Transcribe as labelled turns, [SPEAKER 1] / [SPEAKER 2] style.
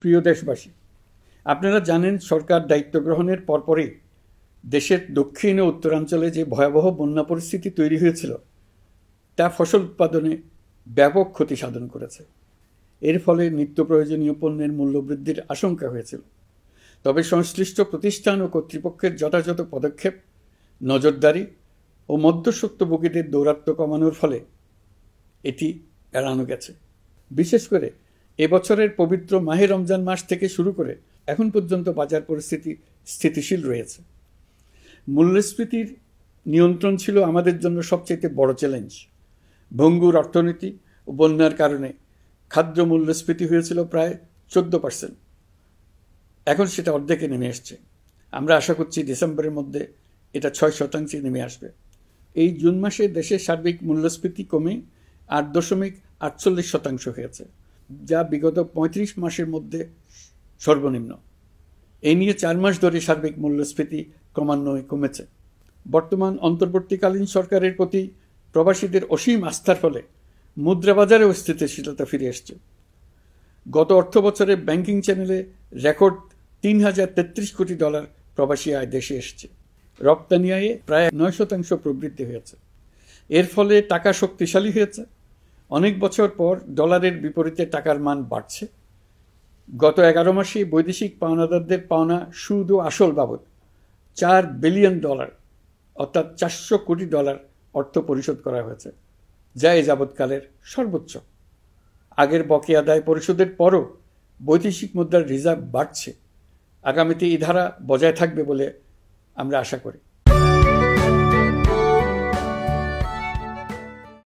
[SPEAKER 1] প্রিয় দেশবাসী, আপনারা জানেন সরকার দায়িত্ব গ্রহণের পরপরই দেশের দক্ষিণ ও উত্তরাঞ্চলে যে ভয়াবহ বন্যা পরিস্থিতি তৈরি হয়েছিল তা ফসল উৎপাদনে ব্যাপক ক্ষতি সাধন করেছে। এর ফলে নিত্য প্রয়োজনীয় পণ্যের মূল্যবৃদ্ধির আশঙ্কা হয়েছিল। তবে সংশ্লিষ্ট প্রতিষ্ঠান ও কর্তৃপক্ষের যথাযথ পদক্ষেপ, নজরদারি ও মধ্যস্বত্বভোগীদের দৌরাত্ম্য কমানোর ফলে এটি এড়ানো গেছে। বিশেষ করে এবছরের পবিত্র মাহে রমজান মাস থেকে শুরু করে এখন পর্যন্ত বাজার পরিস্থিতি স্থিতিশীল রয়েছে। মূল্যস্ফীতির নিয়ন্ত্রণ ছিল আমাদের জন্য সবচেয়ে বড় চ্যালেঞ্জ। ভঙ্গুর অর্থনীতি ও বন্যার কারণে খাদ্য মূল্যস্ফীতি হয়েছিল প্রায় 14%। এখন সেটা অর্ধেকে নেমে এসছে। আমরা আশা করছি ডিসেম্বরের মধ্যে এটা 6% নেমে আসবে। এই জুন মাসে দেশের সার্বিক মূল্যস্ফীতি কমে 8.48% হয়েছে, যা বিগত 35 মাসের মধ্যে সর্বনিম্ন। এই নিয়ে 4 মাস ধরে সার্বিক মূল্যস্ফীতি ক্রমান্বয়ে কমেছে। বর্তমান অন্তর্বর্তীকালীন সরকারের প্রতি প্রবাসীদের অসীম আস্থার ফলে মুদ্রাবাজারেও স্থিতিশীলতা ফিরে এসছে। গত অর্থ বছরে ব্যাংকিং চ্যানেলে রেকর্ড $3033 কোটি প্রবাসী আয় দেশে এসছে। রপ্তানি আয়ে প্রায় 9% প্রবৃদ্ধি হয়েছে। এর ফলে টাকা শক্তিশালী হয়েছে। অনেক বছর পর ডলারের বিপরীতে টাকার মান বাড়ছে। গত 11 মাসে বৈদেশিক পাওনাদারদের পাওনা সুদ ও আসল বাবদ $4 বিলিয়ন অর্থাৎ $400 কোটি অর্থ পরিশোধ করা হয়েছে, যা এ যাবৎকালের সর্বোচ্চ। আগের বকেয়া আদায় পরিশোধের পরও বৈদেশিক মুদ্রার রিজার্ভ বাড়ছে। আগামীতে এই ধারা বজায় থাকবে বলে আমরা আশা করি।